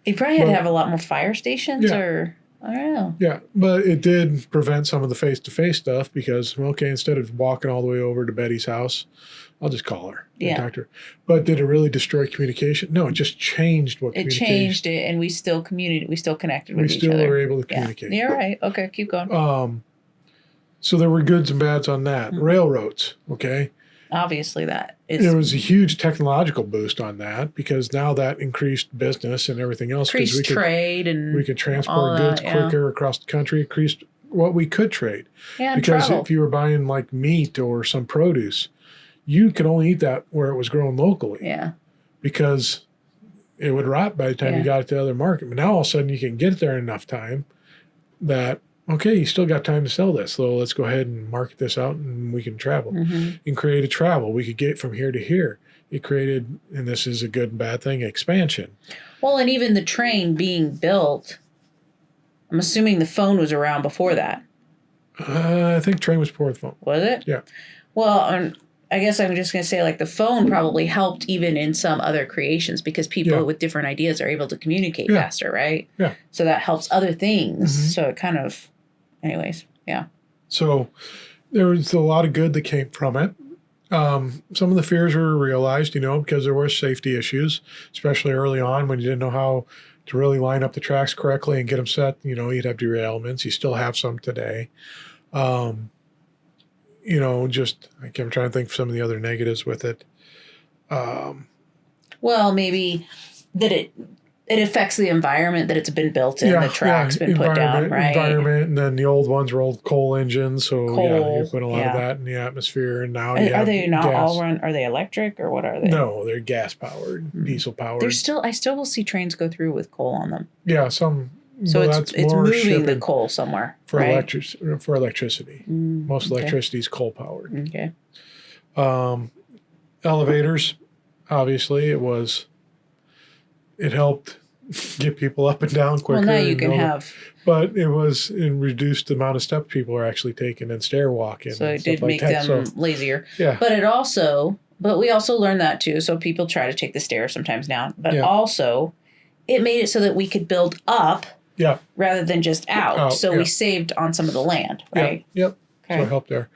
You probably had to But- have a lot more fire stations, Yeah. or I don't know. Yeah, but it did prevent some of the face-to-face stuff because, okay, instead of walking all the way over to Betty's house, I'll just call her and Yeah. talk to her. But did it really destroy communication? No, it just changed what It communication. changed it, and we still communicated. We still connected We with each still other. were able to Yeah. communicate. You're right. Okay, keep going. So there were goods and bads on that. Mm-hmm. Railroads, okay? Obviously, that is There was a huge technological boost on that because now that increased business and everything else. 'cause increased trade and we could all transport that, goods yeah. quicker across the country, increased what we could trade. Yeah, and Because travel. if you were buying like meat or some produce, you could only eat that where it was grown locally Yeah, because it would rot by the time Yeah. you got it to the other market. But now all of a sudden you can get it there in enough time that, okay, you still got time to sell this. So let's go ahead and market this out and we can travel Mm-hmm. and create a travel. We could get from here to here. It created, and this is a good and bad thing, expansion. Well, and even the train being built, I'm assuming the phone was around before that. I think train was before the phone. Was it? Yeah. Well, I guess I'm just going to say, like, the phone probably helped even in some other creations because people with different ideas are able to communicate faster, right? Yeah. So that helps other things. Mhm. So it kind of, anyways, yeah. So there was a lot of good that came from it. Some of the fears were realized, because there were safety issues, especially early on when you didn't know how to really line up the tracks correctly and get them set. You'd have derailments. You still have some today. I'm trying to think of some of the other negatives with it. Well, maybe that it affects the environment that it's been built in. The track's been put down, right? Environment, and then the old ones were old coal engines, so you put a lot of that in the atmosphere, and now are they not all run? Are they electric or what are they? No, they're gas powered, diesel powered. I still will see trains go through with coal on them. Yeah, some. So it's moving the coal somewhere, for right? For electricity. Most electricity is coal powered. Okay. Elevators, obviously, it helped get people up and down quicker. Well, now you can have. But it reduced the amount of steps people are actually taking and stair walking. So it did make them lazier. Yeah. But we also learned that too. So people try to take the stairs sometimes now. But also, it made it so that we could build up. Yeah. Rather than just out. So we saved on some of the land, right? Yep. Okay. So it helped there.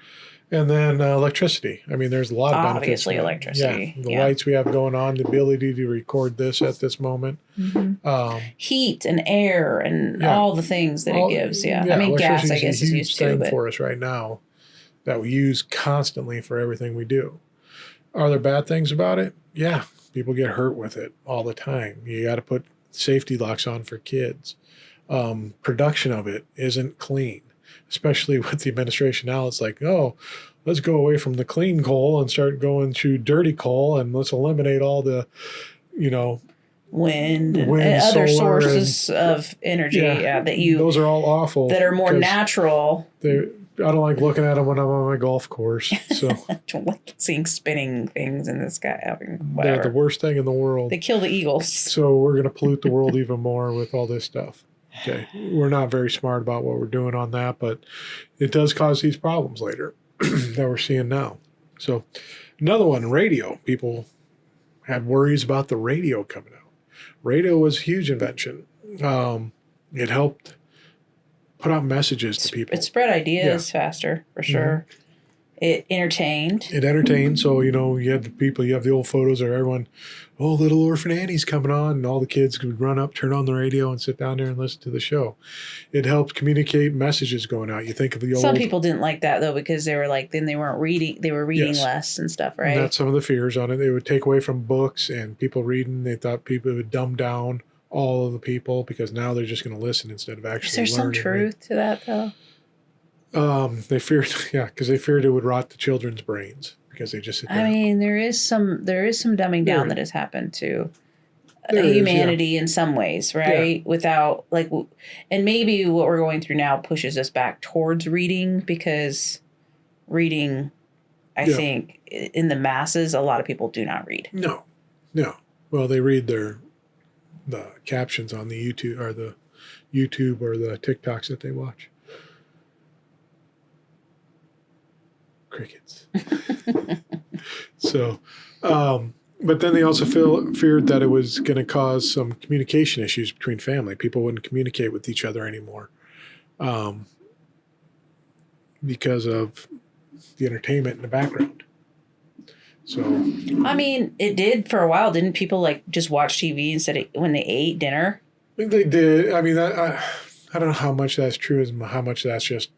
And then electricity. I mean, there's a lot of benefits. Obviously, electricity. Yeah. The lights we have going on, the ability to record this at this moment. Mm-hmm. Heat and air and all the things that it gives. Yeah. I mean, gas, I guess, is used too. But for us right now that we use constantly for everything we do. Are there bad things about it? Yeah. People get hurt with it all the time. You got to put safety locks on for kids. Production of it isn't clean, especially with the administration now. It's like, oh, let's go away from the clean coal and start going to dirty coal, and let's eliminate all the, wind and other sources of energy those are all awful. That are more natural. I don't like looking at them when I'm on my golf course. So I don't like seeing spinning things in the sky. They're the worst thing in the world. They kill the eagles. So we're going to pollute the world even more with all this stuff. Okay, we're not very smart about what we're doing on that, but it does cause these problems later that we're seeing now. So another one, radio. People had worries about the radio coming out. Radio was a huge invention. It helped put out messages to people. It spread ideas faster, for sure. Mm-hmm. It entertained. So, you had the people, you have the old photos of everyone, Little Orphan Annie's coming on, and all the kids could run up, turn on the radio, and sit down there and listen to the show. It helped communicate messages going out. You think of the old... Some people didn't like that, though, because they were like, then they weren't reading, they were reading less and stuff, right? And that's some of the fears on it. They would take away from books and people reading. They thought people would dumb down all of the people because now they're just going to listen instead of actually learning. Is there some truth to that, though? They feared, because they feared it would rot the children's brains because they just sit down. I mean, there is some dumbing down that has happened to humanity in some ways, right? Yeah. Without and maybe what we're going through now pushes us back towards reading because reading, I think, in the masses, a lot of people do not read. No. Well, they read the captions on the YouTube or the TikToks that they watch. Crickets. So, but then they also feared that it was going to cause some communication issues between family. People wouldn't communicate with each other anymore because of the entertainment in the background. So, I mean, it did for a while. Didn't people just watch TV instead of when they ate dinner? I think they did. I mean, I don't know how much that's true and how much that's just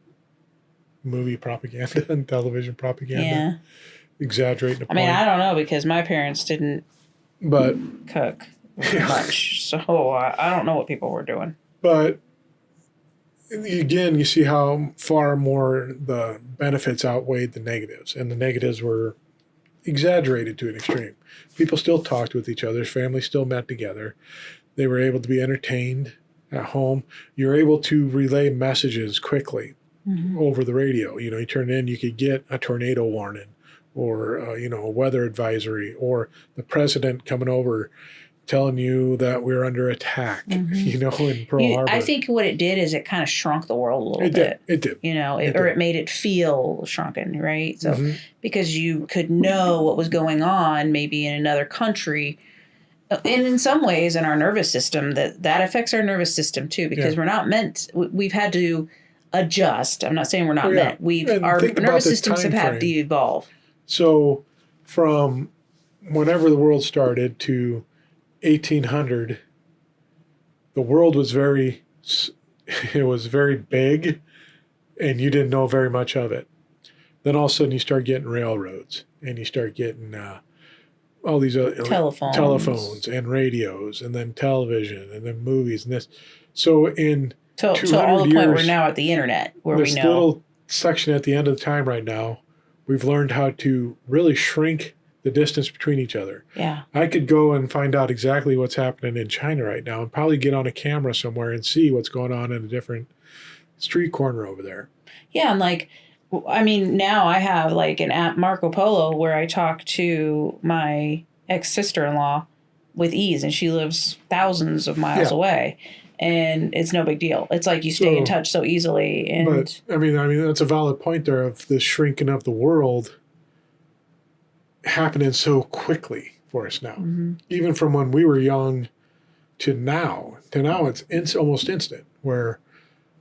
movie propaganda and television propaganda. Yeah. Exaggerating the point. I mean, I don't know because my parents didn't cook much. So I don't know what people were doing. But again, you see how far more the benefits outweighed the negatives. And the negatives were exaggerated to an extreme. People still talked with each other. Families still met together. They were able to be entertained at home. You're able to relay messages quickly. Mm-hmm. Over the radio. You turn in, you could get a tornado warning or, a weather advisory or the president coming over telling you that we're under attack, you know, in Pearl Harbor. I think what it did is it kind of shrunk the world a little bit. It did. You know, It or did. it made it feel shrunken, right? So because you could know what was going on maybe in another country. And in some ways in our nervous system, that affects our nervous system too, because we're not meant, we've had to adjust. I'm not saying we're not meant. Our nervous systems have had to evolve. So from whenever the world started to 1800, the world was very big and you didn't know very much of it. Then all of a sudden you start getting railroads and you start getting all these telephones and radios and then television and then movies and this. So in to 200 all the years, point we're now at the internet where we this know. little section at the end of the time right now, we've learned how to really shrink the distance between each other. Yeah. I could go and find out exactly what's happening in China right now and probably get on a camera somewhere and see what's going on in a different street corner over there. Yeah, and like, I mean, now I have like an app, Marco Polo, where I talk to my ex-sister-in-law with ease, and she lives thousands of miles away, and it's no big deal. It's like you stay in touch so easily. And but I mean, that's a valid point there of the shrinking of the world happening so quickly for us now. Even from when we were young to now it's almost instant where,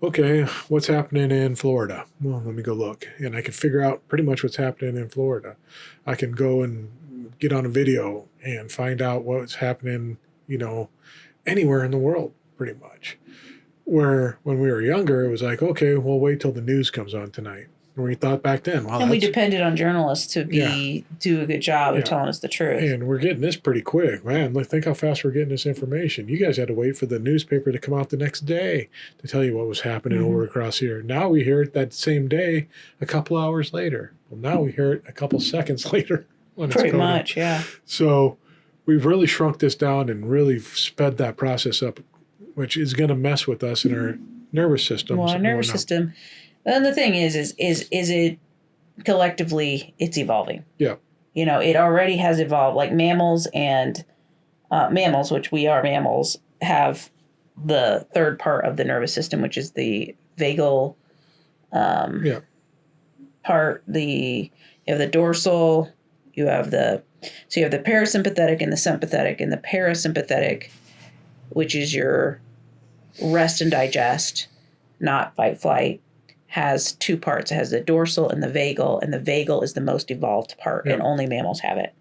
okay, what's happening in Florida? Well, let me go look. And I can figure out pretty much what's happening in Florida. I can go and get on a video and find out what's happening, you know, anywhere in the world pretty much. Where when we were younger, it was like, okay, we'll wait till the news comes on tonight. And we thought back then, well, and we depended on journalists to do a good job of telling us the truth. And we're getting this pretty quick, man. Look, think how fast we're getting this information. You guys had to wait for the newspaper to come out the next day to tell you what was happening over across here. Now we hear it that same day, a couple hours later. Well, now we hear it a couple seconds later. Pretty much, yeah. So we've really shrunk this down and really sped that process up, which is going to mess with us in our nervous system. Well, our nervous system. And the thing is it collectively, it's evolving. Yeah. You know, it already has evolved. Like mammals and mammals, which we are mammals, have the third part of the nervous system, which is the vagal part. You have the dorsal, you have the parasympathetic and the sympathetic, and the parasympathetic, which is your rest and digest, not fight flight, has two parts. It has the dorsal and the vagal is the most evolved part, and only mammals have it.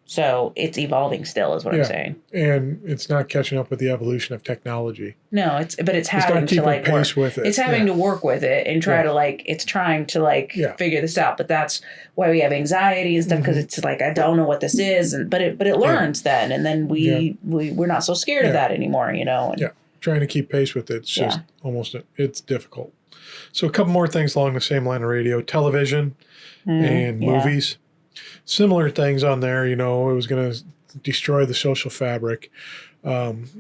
So it's evolving still, is what I'm saying. And it's not catching up with the evolution of technology. No, it's having to like pace work with it. It's having to work with it and try to like, it's trying to like figure this out. But that's why we have anxiety and stuff, because it's like, I don't know what this is, but it learns then, and then we're not so scared of that anymore, you know. And, trying to keep pace with it's just it's difficult. So a couple more things along the same line of radio, television and movies. Similar things on there, you know, it was going to destroy the social fabric.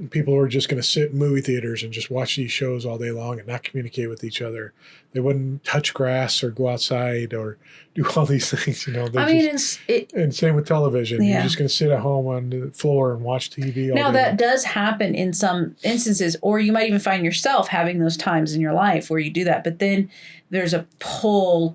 People were just going to sit in movie theaters and just watch these shows all day long and not communicate with each other. They wouldn't touch grass or go outside or do all these things, you know. And same with television. You're just going to sit at home on the floor and watch TV all day. Now, that does happen in some instances, or you might even find yourself having those times in your life where you do that. But then there's a pull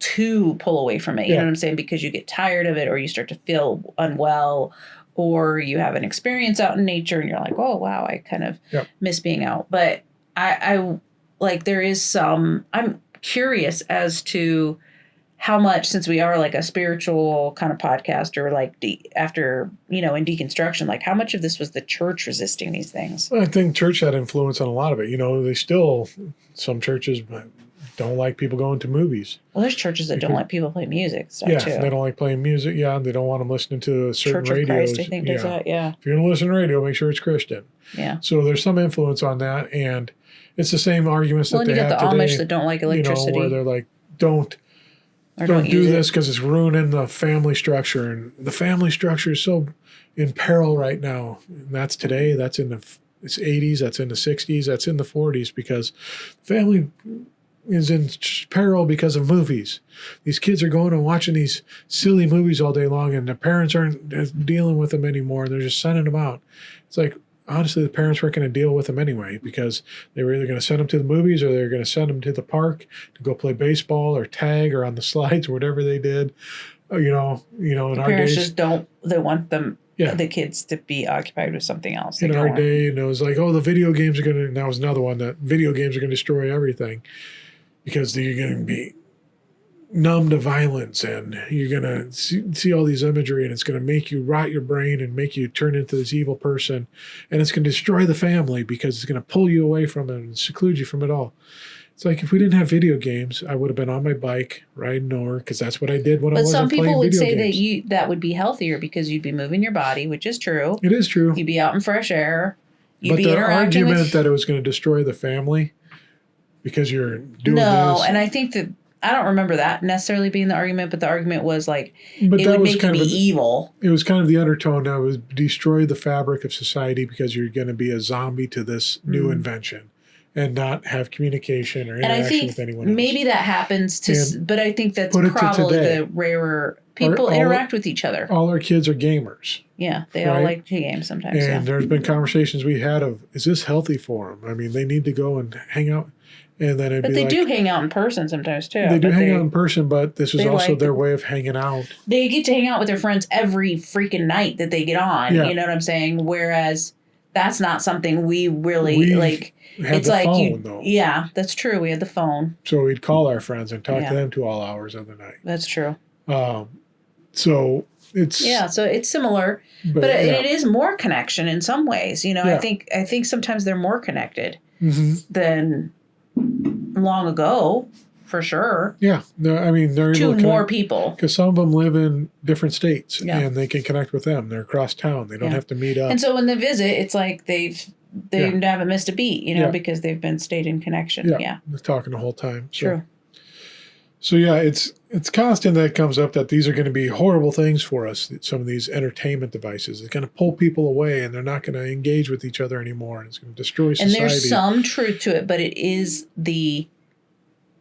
away from it. You know what I'm saying? Because you get tired of it, or you start to feel unwell, or you have an experience out in nature and you're like, oh, wow, I kind of miss being out. But I like, there is some, I'm curious as to how much, since we are like a spiritual kind of podcast, or like after, you know, in deconstruction, like how much of this was the church resisting these things? I think church had influence on a lot of it. You know, some churches don't like people going to movies. Well, there's churches that don't like people play music too. They don't like playing music. Yeah, they don't want them listening to certain radios. Church of Christ, I think, does that. Yeah. If you're going to listen to radio, make sure it's Christian. Yeah. So there's some influence on that, and it's the same arguments that they have today. Well, you got the Amish that don't like electricity. You know, where they're like, don't do this because it's ruining the family structure, and the family structure is so in peril right now. And that's today. That's in the 80s. That's in the 60s. That's in the 40s, because family is in peril because of movies. These kids are going and watching these silly movies all day long, and the parents aren't dealing with them anymore. They're just sending them out. It's like, honestly, the parents weren't going to deal with them anyway, because they were either going to send them to the movies or they were going to send them to the park to go play baseball or tag or on the slides or whatever they did. In our Parents days, just don't. They want them. Yeah. The kids to be occupied with something else. In our day, and it was like, oh, the video games are going to, and that was another one, that video games are going to destroy everything because you're going to be numb to violence, and you're going to see all these imagery, and it's going to make you rot your brain and make you turn into this evil person, and it's going to destroy the family because it's going to pull you away from it and seclude you from it all. It's like, if we didn't have video games, I would have been on my bike riding over, because that's what I did when I But wasn't some playing people would video say games. that would be healthier because you'd be moving your body, which is true. It is true. You'd be out in fresh air. You'd But be the interacting argument with... that it was going to destroy the family because you're doing No, this. and I think that I don't remember that necessarily being the argument, but the argument was like But it that would was make you kind be of evil. It was kind of the undertone that was destroy the fabric of society because you're going to be a zombie to this new invention and not have communication or And I interaction think with anyone else. maybe that happens but I think that's put it to probably today. the rarer people interact with each other. All our kids are gamers. Yeah, they all right? like to game sometimes. And there's been conversations we had of, is this healthy for them? I mean, they need to go and hang out. And then it'd But be they like, do hang out in person sometimes too. They do hang out in person, but this is they also like their way of hanging out. They get to hang out with their friends every freaking night that they get on. Yeah. You know what I'm saying? Whereas that's not something we really like. Had It's the like phone, though. Yeah, that's true. We had the phone. So we'd call our friends and talk Yeah. to them to all hours of the night. That's true. So it's So it's similar, but it is more connection in some ways. Yeah. I think sometimes they're more connected Mhm. than long ago, for sure. Yeah, no, I mean they're To more people. because some of them live in different states Yeah. and they can connect with them. They're across town. They don't Yeah. have to meet up. And so when they visit, it's like they Yeah. haven't missed a beat, Yeah. because they've stayed in connection. Yeah. They're talking the whole time. So, True. So yeah, it's constant that it comes up that these are going to be horrible things for us. Some of these entertainment devices, it's going to pull people away, and they're not going to engage with each other anymore, and it's going to destroy society. And there's some truth to it, but it is it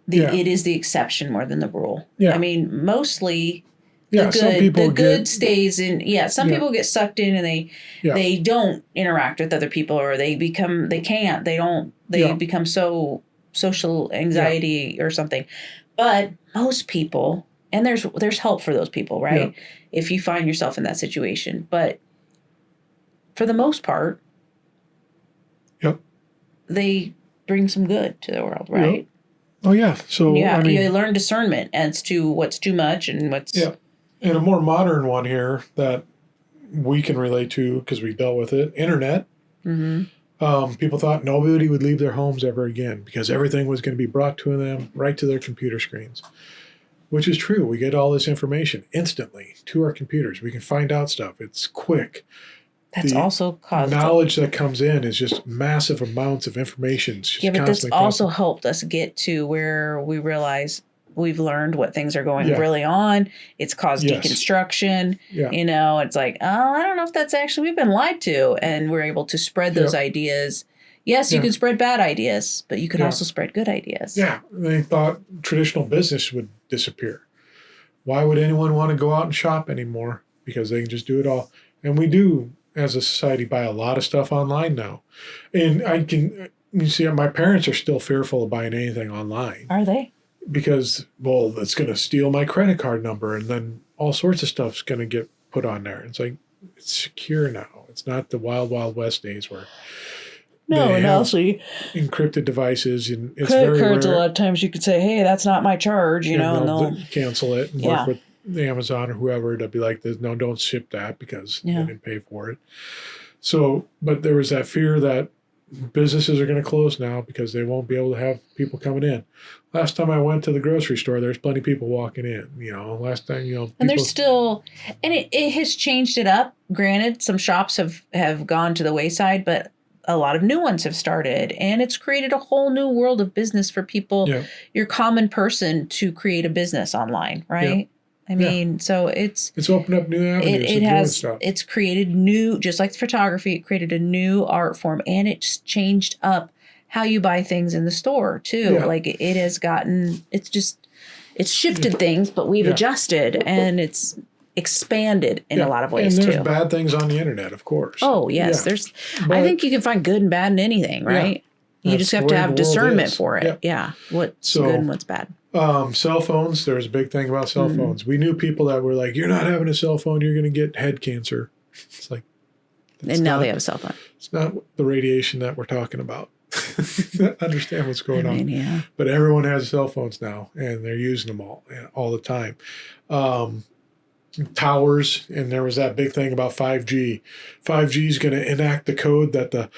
is the exception more than the rule. Yeah. I mean, mostly yeah, some people the good get, stays in. Yeah, some Yeah. people get sucked in and they don't interact with other people, or they become become so social anxiety or something. But most people, and there's help for those people, right? If you find yourself in that situation, but for the most part, they bring some good to the world, right? Yep. Oh yeah, so Yeah, I mean, you learn discernment as to what's too much and what's and a more modern one here that we can relate to because we dealt with it. Internet. Mm-hmm. People thought nobody would leave their homes ever again because everything was going to be brought to them right to their computer screens, which is true. We get all this information instantly to our computers. We can find out stuff. It's quick. That's also caused knowledge that comes in is just massive amounts of information. It's just but this constantly also processed. helped us get to where we realize we've learned what things are going Yeah. really on. It's caused Yes. deconstruction. Yeah. It's like, oh, I don't know if that's actually, we've been lied to. And we're able to spread those ideas. Yes, you Yeah. can spread bad ideas, but you can Yeah. also spread good ideas. Yeah, they thought traditional business would disappear. Why would anyone want to go out and shop anymore? Because they can just do it all. And we do, as a society, buy a lot of stuff online now. And you see, my parents are still fearful of buying anything online. Are they? Because, well, it's going to steal my credit card number, and then all sorts of stuff's going to get put on there. It's like, it's secure now. It's not the wild, wild west days where No, they and have also encrypted devices, and it's credit very cards, rare. a lot of times you could say, hey, that's not my charge, and they'll cancel it and Yeah. work with Amazon or whoever to be like, no, don't ship that because Yeah. they didn't pay for it. So, but there was that fear that businesses are going to close now because they won't be able to have people coming in. Last time I went to the grocery store, there's plenty of people walking in. Last time, And there's still, and it has changed it up. Granted, some shops have gone to the wayside, but a lot of new ones have started. And it's created a whole new world of business for people, your common person, to create a business online, right? I mean, so it's opened up new avenues. it has, it's created new, just like photography, it created a new art form, and it's changed up how you buy things in the store too. Yeah. Like it has gotten, it's shifted things, but we've adjusted and it's expanded in a lot of ways and there's too. bad things on the internet, of course. Oh yes, Yeah. I But think you can find good and bad in anything, right? You That's just the have to way have the world discernment is. for it. Yep. Yeah, what's So- good and what's bad. Cell phones, there's a big thing about cell phones. We knew people that were like, you're not having a cell phone, you're going to get head cancer. It's like, And now they have a cell phone. it's not the radiation that we're talking about. Understand what's going on. Yeah. But everyone has cell phones now, and they're using them all the time. Towers, and there was that big thing about 5G. 5G is going to enact the code that the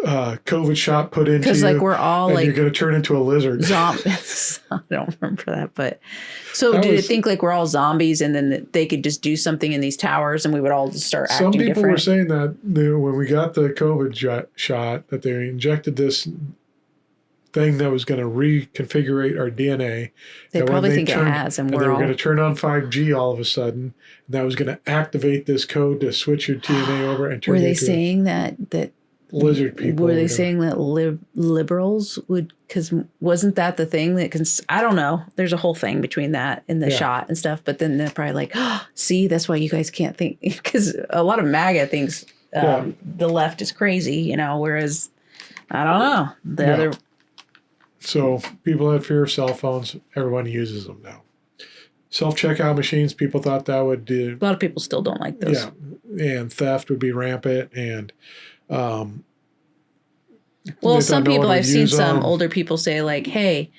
COVID shot put into you. Because like we're all and like you're going to turn into a lizard. zombies. I don't remember that, but so That did it was- think like we're all zombies, and then they could just do something in these towers, and we would all just start Some acting people different? were saying that when we got the COVID shot, that they injected this thing that was going to reconfigure our DNA. They that when probably think it turned- has, and they we're were all. going to turn on 5G all of a sudden. And that was going to activate this code to switch your DNA over and turn Were you they into saying that lizard people. Were or they whatever. saying that liberals would? Because wasn't that the thing that can? I don't know. There's a whole thing between that and the Yeah. shot and stuff. But then they're probably like, oh, see, that's why you guys can't think. Because a lot of MAGA thinks the left is crazy, you know. Whereas I don't know the Yeah. other. So people had fear of cell phones. Everyone uses them now. Self-checkout machines, people thought that would do. A lot of people still don't like those. Yeah, and theft would be rampant. And Well, they some thought no people one I've would seen use some them. older people say like, "Hey,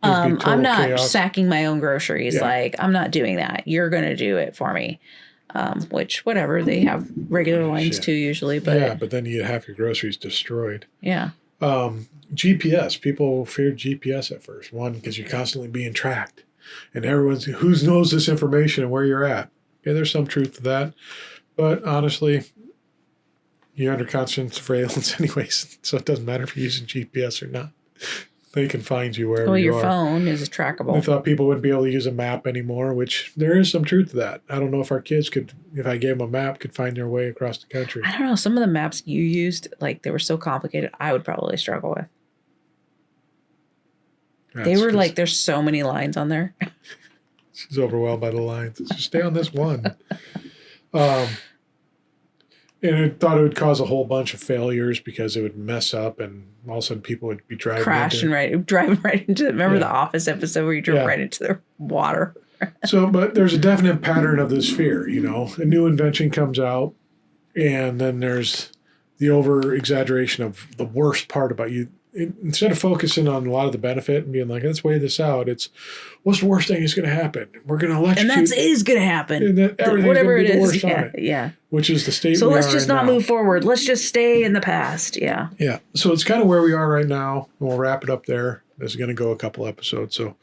It'd be total I'm not chaos. sacking my own groceries. Yeah. Like, I'm not doing that. You're going to do it for me." Which, whatever, they have regular lines Shit. too usually. But Yeah, but then you have your groceries destroyed. yeah. GPS, people feared GPS at first. One, because you're constantly being tracked, and everyone's who knows this information and where you're at. Yeah, there's some truth to that, but honestly, you're under constant surveillance anyways, so it doesn't matter if you're using GPS or not. They can find you wherever Well, you your are. phone is I trackable. thought people wouldn't be able to use a map anymore, which there is some truth to that. I don't know if our kids could, if I gave them a map, could find their way across the country. I don't know. Some of the maps you used, like they were so complicated, I would probably struggle with. They That's were 'cause like, there's so many lines on there. she's overwhelmed by the lines. Just stay on this one. And it thought it would cause a whole bunch of failures because it would mess up, and all of a sudden people would be driving Crashing into driving right into. Remember Yeah. the Office episode where you drove Yeah. right into the water? So, but there's a definite pattern of this fear. You know, a new invention comes out, and then there's the over exaggeration of the worst part about you. Instead of focusing on a lot of the benefit and being like, let's weigh this out, it's what's the worst thing that's going to happen? We're going to electrocute. And that is going to happen. And that everything's Whatever gonna be it the is. worst on Yeah, it. yeah. Which is the state So we let's are just in not now. move forward. Let's just stay in the past. Yeah. Yeah. So it's kind of where we are right now. And we'll wrap it up there. This is going to go a couple episodes. So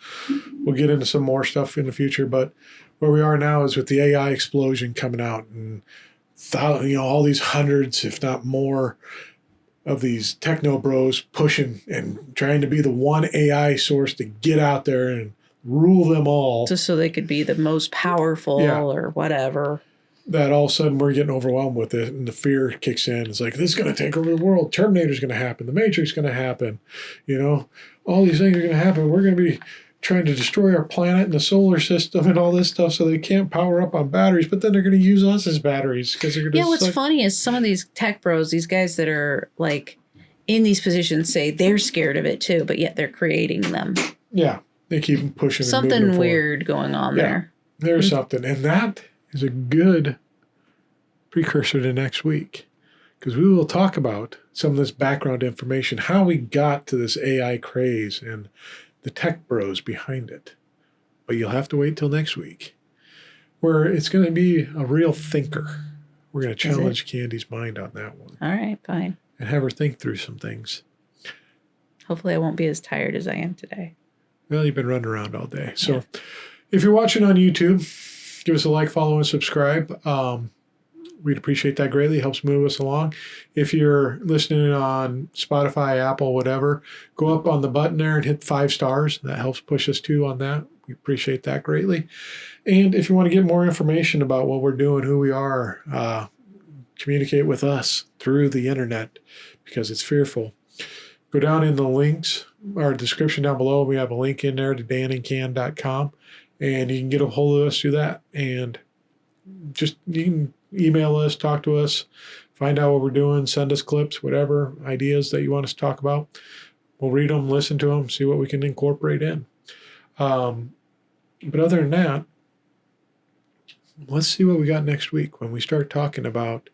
we'll get into some more stuff in the future. But where we are now is with the AI explosion coming out, and all these hundreds, if not more, of these techno bros pushing and trying to be the one AI source to get out there and rule them all. Just so they could be the most powerful Yeah. or whatever. That all of a sudden we're getting overwhelmed with it, and the fear kicks in. It's like, this is going to take over the world. Terminator's going to happen. The Matrix is going to happen. You know, all these things are going to happen. We're going to be trying to destroy our planet and the solar system and all this stuff, so they can't power up on batteries. But then they're going to use us as batteries because they're going to. Yeah, what's funny is some of these tech bros, these guys that are like in these positions, say they're scared of it too, but yet they're creating them. Yeah, they keep pushing. and moving Something forward. weird going on Yeah. there. There's something, and that is a good precursor to next week, because we will talk about some of this background information, how we got to this AI craze and the tech bros behind it. But you'll have to wait till next week, where it's going to be a real thinker. We're going to Is it? challenge Candy's mind on that one All right, fine. and have her think through some things. Hopefully I won't be as tired as I am today. Well, you've been running around all day. So if you're watching on YouTube, give us a like, follow, and subscribe. We'd appreciate that greatly. It helps move us along. If you're listening on Spotify, Apple, whatever, go up on the button there and hit 5 stars. That helps push us too on that. We appreciate that greatly. And if you want to get more information about what we're doing, who we are, communicate with us through the internet, because it's fearful. go down in the links, our description down below. We have a link in there to danandcan.com, and you can get a hold of us through that. And just you can email us, talk to us, find out what we're doing, send us clips, whatever ideas that you want us to talk about. We'll read them, listen to them, see what we can incorporate in. But other than that, let's see what we got next week when we start talking about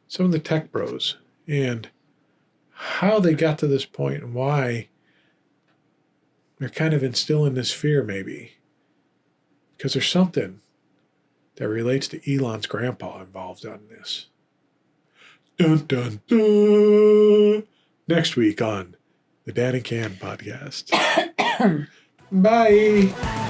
some of the tech bros and how they got to this point and why they're kind of instilling this fear maybe. Because there's something that relates to Elon's grandpa involved on this. Dun, dun, dun. Next week on the Dan and Can podcast. Bye.